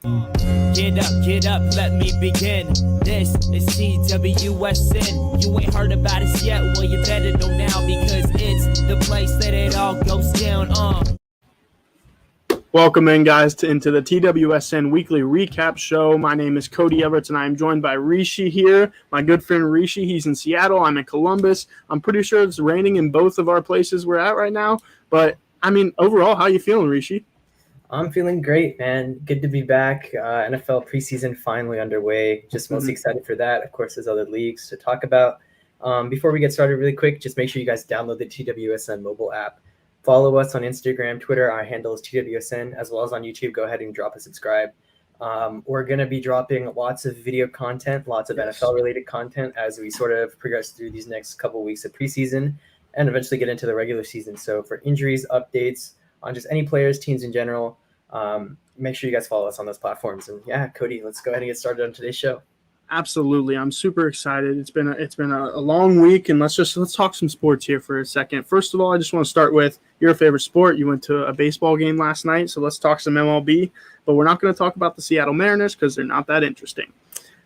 Get up, let me begin. This is TWSN. You ain't heard about us yet, well you better know now, because it's the place that it all goes down. Welcome in, guys, into the TWSN weekly recap show. My name is Cody Everett, and I'm joined by Rishi here. My good friend Rishi, he's in Seattle. I'm in Columbus. I'm pretty sure it's raining in both of our places we're at right now. But, I mean, overall, how you feeling, Rishi? I'm feeling great, man. Good to be back. NFL preseason finally underway. Just mostly excited for that. Of course, there's other leagues to talk about. Before we get started really quick, just make sure you guys download the TWSN mobile app. Follow us on Instagram, Twitter. Our handle is TWSN, as well as on YouTube. Go ahead and drop a subscribe. We're going to be dropping lots of video content, lots of NFL-related content as we sort of progress through these next couple of weeks of preseason and eventually get into the regular season. So for injuries, updates on just any players, teams in general, make sure you guys follow us on those platforms. And yeah, Cody, let's go ahead and get started on today's show. Absolutely. I'm super excited. It's been a long week, and let's talk some sports here for a second. First of all, I just want to start with your favorite sport. You went to a baseball game last night, so let's talk some MLB, but we're not going to talk about the Seattle Mariners because they're not that interesting.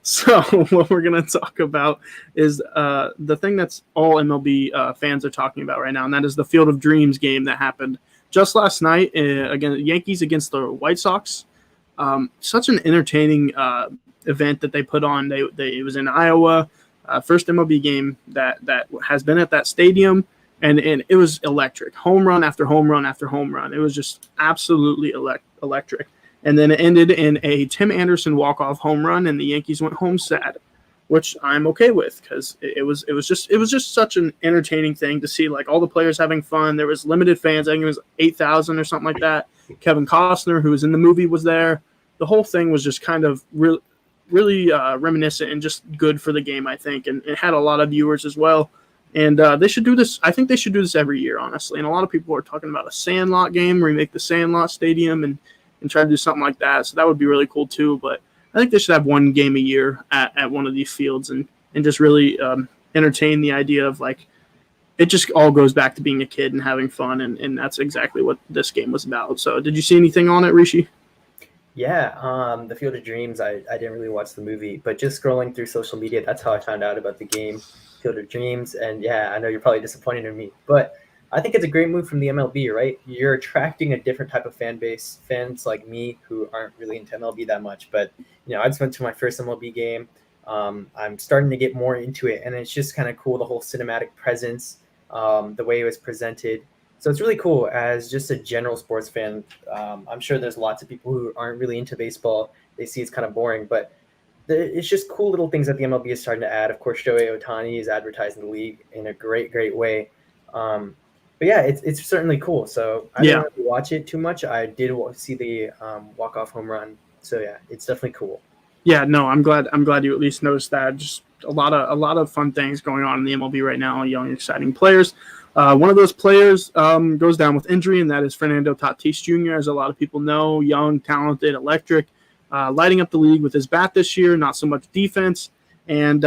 So what we're going to talk about is the thing that's all MLB fans are talking about right now, and that is the Field of Dreams game that happened just last night, Yankees against the White Sox. Such an entertaining event that they put on. It was in Iowa, first MLB game that has been at that stadium, and it was electric. Home run after home run after home run. It was just absolutely electric. And then it ended in a Tim Anderson walk-off home run, and the Yankees went home sad, which I'm okay with because it was just such an entertaining thing to see, like all the players having fun. There was limited fans. I think it was 8,000 or something like that. Kevin Costner, who was in the movie, was there. The whole thing was just kind of really reminiscent and just good for the game, I think. And it had a lot of viewers as well. And they should do this. I think they should do this every year, honestly. And a lot of people are talking about a Sandlot game, remake the Sandlot Stadium and try to do something like that. So that would be really cool too. But I think they should have one game a year at one of these fields and just really entertain the idea of, like, it just all goes back to being a kid and having fun. And that's exactly what this game was about. So did you see anything on it, Rishi? Yeah, the Field of Dreams, I didn't really watch the movie, but just scrolling through social media, that's how I found out about the game, Field of Dreams. And yeah, I know you're probably disappointed in me, but I think it's a great move from the MLB, right? You're attracting a different type of fan base, fans like me who aren't really into MLB that much. But, I just went to my first MLB game. I'm starting to get more into it, and it's just kind of cool, the whole cinematic presence, the way it was presented. So it's really cool as just a general sports fan. I'm sure there's lots of people who aren't really into baseball. They see it's kind of boring, but it's just cool little things that the MLB is starting to add. Of course, Shohei Ohtani is advertising the league in a great, great way. But yeah, it's certainly cool. So I didn't really watch it too much. I did see the walk-off home run. So yeah, it's definitely cool. Yeah, no, I'm glad you at least noticed that. Just a lot of fun things going on in the MLB right now. Young, exciting players. One of those players goes down with injury, and that is Fernando Tatis Jr., as a lot of people know. Young, talented, electric, lighting up the league with his bat this year. Not so much defense, and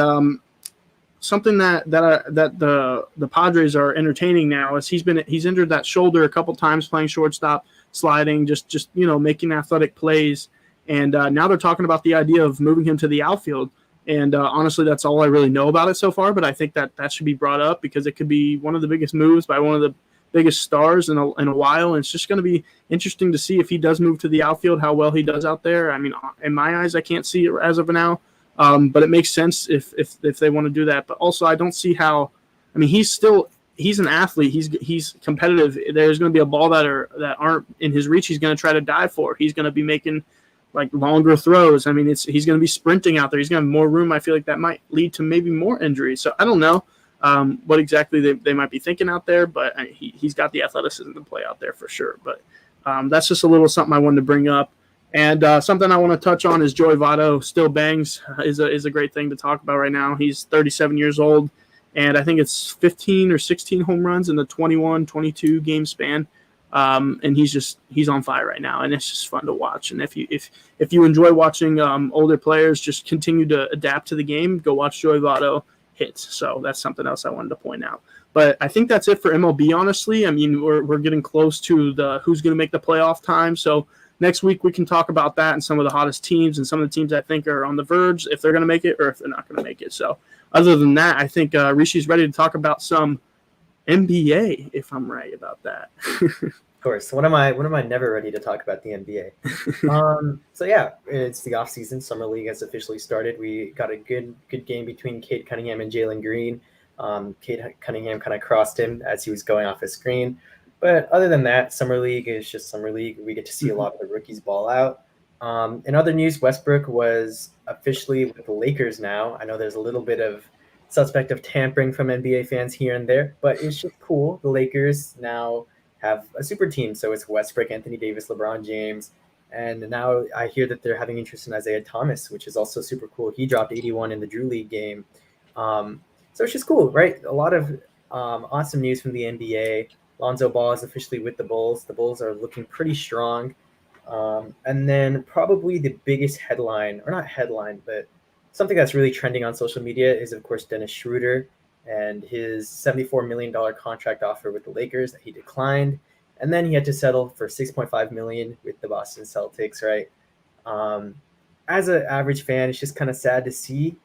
something that the Padres are entertaining now is he's injured that shoulder a couple times playing shortstop, sliding, just making athletic plays, and now they're talking about the idea of moving him to the outfield. And honestly, that's all I really know about it so far. But I think that should be brought up because it could be one of the biggest moves by one of the biggest stars in a while. And it's just going to be interesting to see if he does move to the outfield, how well he does out there. I mean, in my eyes, I can't see it as of now. But it makes sense if they want to do that. But also, I don't see how. I mean, he's an athlete. He's competitive. There's going to be a ball that aren't in his reach. He's going to try to dive for. He's going to be making like longer throws. I mean, he's going to be sprinting out there. He's going to have more room. I feel like that might lead to maybe more injuries. So I don't know what exactly they might be thinking out there, but he's got the athleticism to play out there for sure. But that's just a little something I wanted to bring up. And something I want to touch on is Joey Votto still bangs is a great thing to talk about right now. He's 37 years old, and I think it's 15 or 16 home runs in the 21-22 game span. And he's on fire right now, and it's just fun to watch. And if you enjoy watching older players just continue to adapt to the game, go watch Joey Votto hits. So that's something else I wanted to point out. But I think that's it for MLB, honestly. I mean, we're getting close to the who's going to make the playoff time. So next week we can talk about that and some of the hottest teams and some of the teams I think are on the verge if they're going to make it or if they're not going to make it. So other than that, I think Rishi's ready to talk about some NBA, if I'm right about that. Of course. When am I never ready to talk about the NBA? So yeah, it's the off season. Summer League has officially started. We got a good game between Cade Cunningham and Jalen Green. Cade Cunningham kind of crossed him as he was going off his screen. But other than that, Summer League is just Summer League. We get to see a lot of the rookies ball out. In other news, Westbrook was officially with the Lakers now. I know there's a little bit of suspect of tampering from NBA fans here and there, but it's just cool. The Lakers now have a super team. So it's Westbrook, Anthony Davis, LeBron James. And now I hear that they're having interest in Isaiah Thomas, which is also super cool. He dropped 81 in the Drew League game. So it's just cool, right? A lot of awesome news from the NBA. Lonzo Ball is officially with the Bulls. The Bulls are looking pretty strong. And then probably the biggest headline, or not headline, but something that's really trending on social media is, of course, Dennis Schroeder and his $74 million contract offer with the Lakers that he declined. And then he had to settle for $6.5 million with the Boston Celtics, right? As an average fan, it's just kind of sad to see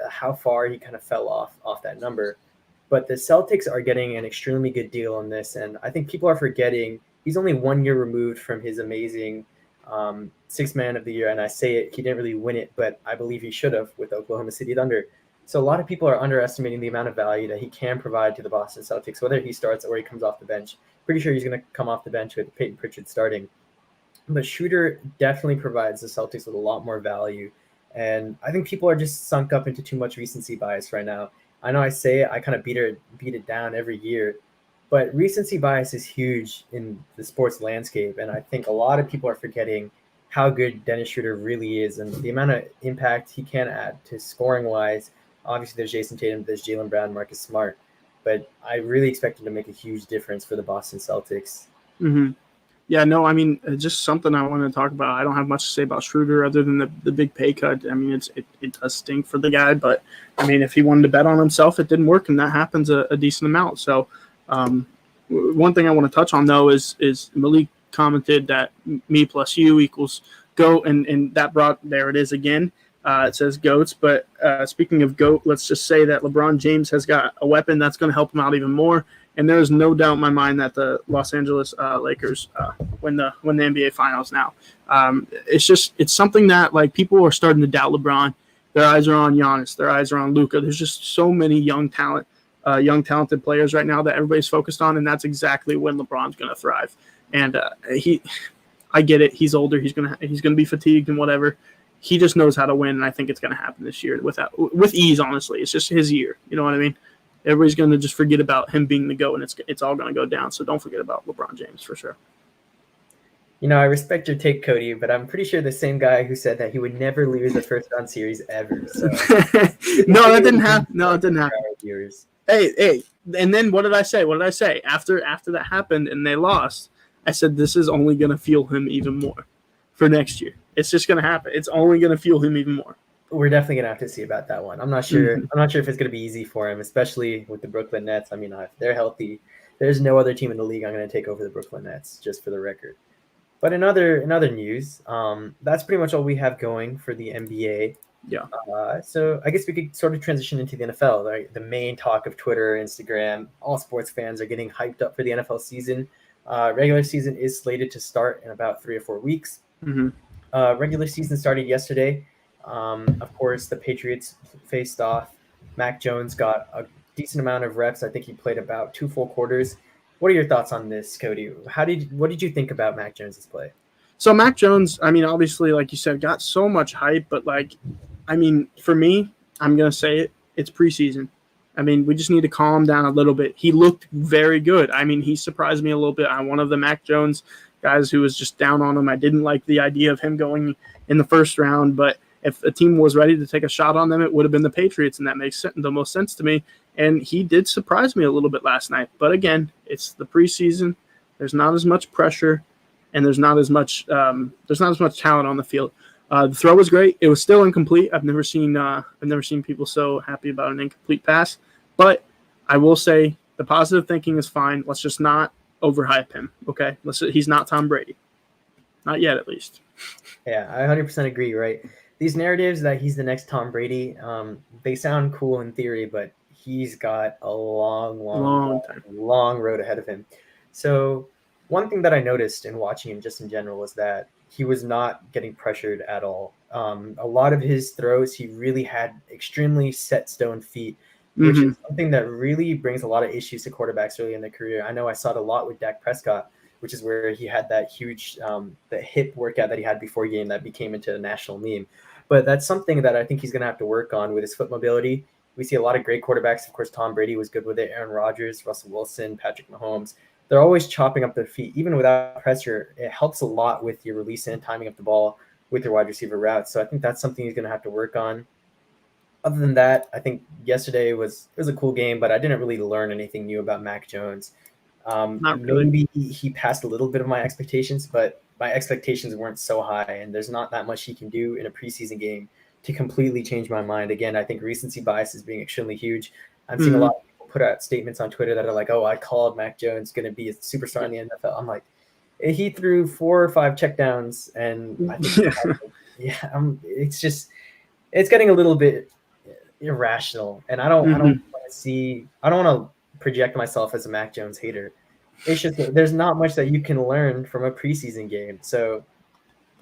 how far he kind of fell off that number. But the Celtics are getting an extremely good deal on this. And I think people are forgetting he's only 1 year removed from his amazing Sixth Man of the Year. And I say it, he didn't really win it, but I believe he should have with Oklahoma City Thunder. So a lot of people are underestimating the amount of value that he can provide to the Boston Celtics, whether he starts or he comes off the bench. Pretty sure he's going to come off the bench with Peyton Pritchard starting. But Schroeder definitely provides the Celtics with a lot more value. And I think people are just sunk up into too much recency bias right now. I know I say it, I kind of beat it down every year, but recency bias is huge in the sports landscape. And I think a lot of people are forgetting how good Dennis Schroeder really is and the amount of impact he can add to scoring-wise. Obviously, there's Jason Tatum, there's Jaylen Brown, Marcus Smart. But I really expect him to make a huge difference for the Boston Celtics. Mm-hmm. Yeah, no, I mean, just something I want to talk about. I don't have much to say about Schroeder other than the big pay cut. I mean, it does stink for the guy. But, I mean, if he wanted to bet on himself, it didn't work, and that happens a decent amount. So one thing I want to touch on, though, is Malik commented that me plus you equals GOAT, and that brought – there it is again. It says GOATs, but speaking of GOAT, let's just say that LeBron James has got a weapon that's going to help him out even more. And there is no doubt in my mind that the Los Angeles Lakers win the NBA Finals now. It's something that like people are starting to doubt LeBron. Their eyes are on Giannis. Their eyes are on Luka. There's just so many young talented players right now that everybody's focused on, and that's exactly when LeBron's going to thrive. And I get it. He's older. He's gonna be fatigued and whatever. He just knows how to win, and I think it's going to happen this year with ease, honestly. It's just his year. You know what I mean? Everybody's going to just forget about him being the GOAT, and it's all going to go down. So don't forget about LeBron James for sure. You know, I respect your take, Cody, but I'm pretty sure the same guy who said that he would never lose a first-round series ever. So. No, that didn't happen. No, it didn't happen. Hey, and then what did I say? After that happened and they lost, I said this is only going to fuel him even more for next year. It's just going to happen. It's only going to fuel him even more. We're definitely going to have to see about that one. I'm not sure. I'm not sure if it's going to be easy for him, especially with the Brooklyn Nets. I mean, if they're healthy, there's no other team in the league I'm going to take over the Brooklyn Nets, just for the record. But in other news, that's pretty much all we have going for the NBA. Yeah. So I guess we could sort of transition into the NFL. Right? The main talk of Twitter, Instagram, all sports fans are getting hyped up for the NFL season. Regular season is slated to start in about 3 or 4 weeks. Mm-hmm. Regular season started yesterday. Of course, the Patriots faced off. Mac Jones got a decent amount of reps. I think he played about 2 full quarters. What are your thoughts on this, Cody? What did you think about Mac Jones's play? So Mac Jones, I mean, obviously, like you said, got so much hype, but for me, I'm gonna say it. It's preseason. I mean, we just need to calm down a little bit. He looked very good. I mean, he surprised me a little bit. I'm one of the Mac Jones guys who was just down on him. I didn't like the idea of him going in the first round, but if a team was ready to take a shot on them, it would have been the Patriots, and that makes the most sense to me. And he did surprise me a little bit last night. But again, it's the preseason. There's not as much pressure, and there's not as much talent on the field. The throw was great. It was still incomplete. I've never seen people so happy about an incomplete pass. But I will say the positive thinking is fine. Let's just not overhype him. Okay, he's not Tom Brady. Not yet, at least. Yeah, I 100% agree, right? These narratives that he's the next Tom Brady, they sound cool in theory, but he's got a Long time. long road ahead of him. So one thing that I noticed in watching him just in general was that he was not getting pressured at all. A lot of his throws, he really had extremely set stone feet, which Mm-hmm. is something that really brings a lot of issues to quarterbacks early in their career. I know I saw it a lot with Dak Prescott, which is where he had that huge the hip workout that he had before game that became into a national meme. But that's something that I think he's going to have to work on with his foot mobility. We see a lot of great quarterbacks. Of course, Tom Brady was good with it. Aaron Rodgers, Russell Wilson, Patrick Mahomes. They're always chopping up their feet, even without pressure. It helps a lot with your release and timing of the ball with your wide receiver routes. So I think that's something he's going to have to work on. Other than that, I think yesterday was a cool game, but I didn't really learn anything new about Mac Jones. Not really. Maybe he passed a little bit of my expectations, but my expectations weren't so high, and there's not that much he can do in a preseason game to completely change my mind. Again, I think recency bias is being extremely huge. I'm seeing a lot of people put out statements on Twitter that are like, "Oh, I called Mac Jones going to be a superstar in the NFL." I'm like, he threw 4 or 5 checkdowns, and I think, it's getting a little bit irrational, and I don't want to project myself as a Mac Jones hater. It's just that there's not much that you can learn from a preseason game. So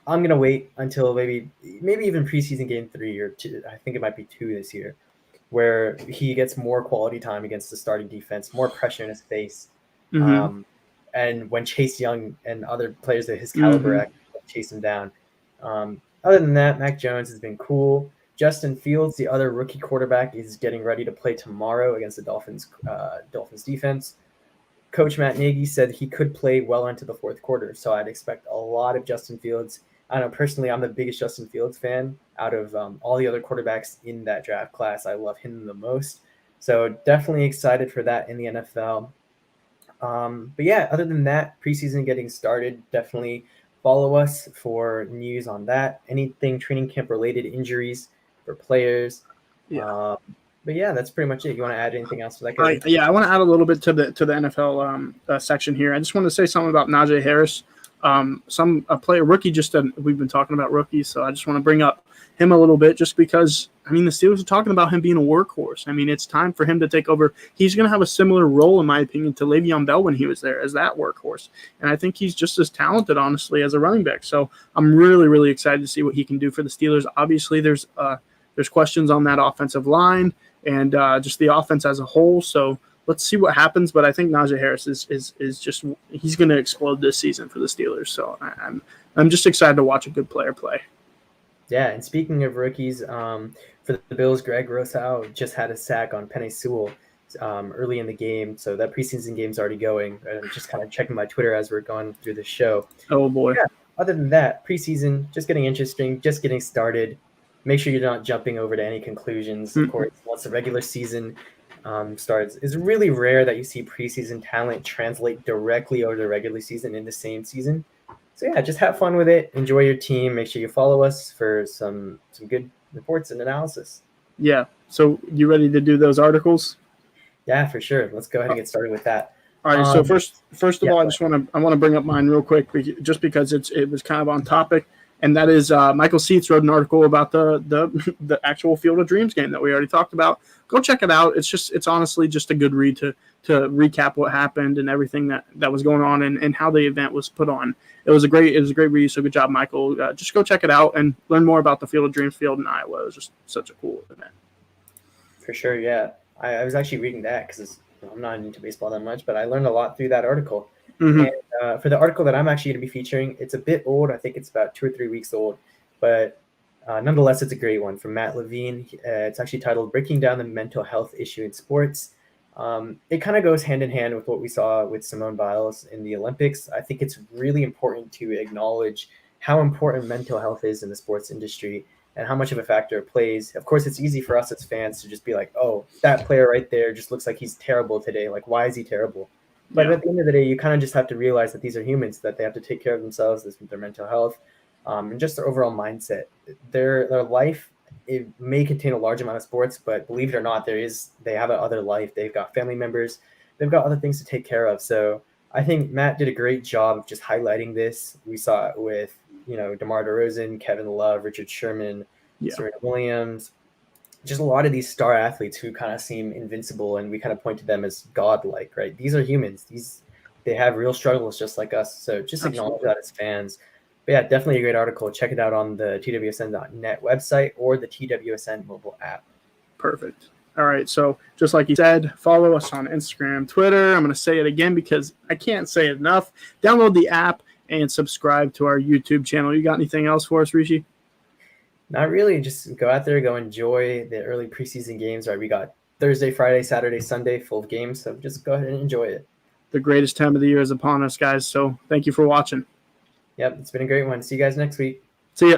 I'm gonna wait until maybe even preseason game 3 or 2. I think it might be 2 this year, where he gets more quality time against the starting defense, more pressure in his face. And when Chase Young and other players of his caliber actually chase him down. Other than that, Mac Jones has been cool. Justin Fields, the other rookie quarterback, is getting ready to play tomorrow against the Dolphins defense. Coach Matt Nagy said he could play well into the fourth quarter, so I'd expect a lot of Justin Fields. I know personally, I'm the biggest Justin Fields fan out of all the other quarterbacks in that draft class. I love him the most, so definitely excited for that in the NFL. But yeah, other than that, preseason getting started, definitely follow us for news on that. Anything training camp related, injuries for players. Yeah. But yeah, that's pretty much it. You want to add anything else to that, Kevin? I want to add a little bit to the NFL section here. I just want to say something about Najee Harris. A player rookie. We've been talking about rookies, so I just want to bring up him a little bit, just because the Steelers are talking about him being a workhorse. It's time for him to take over. He's going to have a similar role, in my opinion, to Le'Veon Bell when he was there as that workhorse, and I think he's just as talented, honestly, as a running back. So I'm really, really excited to see what he can do for the Steelers. Obviously, there's questions on that offensive line and just the offense as a whole. So let's see what happens. But I think Najee Harris is just, he's going to explode this season for the Steelers. So I'm just excited to watch a good player play. Yeah, and speaking of rookies, for the Bills, Greg Rousseau just had a sack on Penei Sewell early in the game. So that preseason game's already going. I'm just kind of checking my Twitter as we're going through the show. Oh, boy. Yeah, other than that, preseason, just getting interesting, just getting started. Make sure you're not jumping over to any conclusions. Of course, once the regular season starts, it's really rare that you see preseason talent translate directly over the regular season in the same season. So yeah, just have fun with it. Enjoy your team. Make sure you follow us for some good reports and analysis. Yeah. So you ready to do those articles? Yeah, for sure. Let's go ahead and get started with that. All right. So first of all, I want to bring up mine real quick, just because it was kind of on topic. And that is Michael Seitz wrote an article about the actual Field of Dreams game that we already talked about. Go check it out. It's honestly just a good read to recap what happened and everything that was going on and how the event was put on. It was a great read. So good job, Michael. Just go check it out and learn more about the Field of Dreams field in Iowa. It was just such a cool event. For sure, yeah. I was actually reading that because I'm not into baseball that much, but I learned a lot through that article. And for the article that I'm actually going to be featuring, it's a bit old. I think it's about 2 or 3 weeks old, but nonetheless, it's a great one from Matt Levine. It's actually titled "Breaking Down the Mental Health Issue in Sports." It kind of goes hand in hand with what we saw with Simone Biles in the Olympics. I think it's really important to acknowledge how important mental health is in the sports industry and how much of a factor it plays. Of course, it's easy for us as fans to just be like, oh, that player right there just looks like he's terrible today. Like, why is he terrible? But at the end of the day, you kind of just have to realize that these are humans, that they have to take care of themselves, their mental health, and just their overall mindset. Their life, it may contain a large amount of sports, but believe it or not, they have another life. They've got family members. They've got other things to take care of. So I think Matt did a great job of just highlighting this. We saw it with, DeMar DeRozan, Kevin Love, Richard Sherman, Serena Williams, just a lot of these star athletes who kind of seem invincible, and we kind of point to them as godlike, right? These are humans. They have real struggles just like us. So just acknowledge that as fans. But yeah, definitely a great article. Check it out on the TWSN.net website or the TWSN mobile app. Perfect. All right. So just like you said, follow us on Instagram, Twitter. I'm going to say it again because I can't say it enough. Download the app and subscribe to our YouTube channel. You got anything else for us, Rishi? Not really. Just go out there, go enjoy the early preseason games. Right, we got Thursday, Friday, Saturday, Sunday, full of games. So just go ahead and enjoy it. The greatest time of the year is upon us, guys. So thank you for watching. Yep, it's been a great one. See you guys next week. See ya.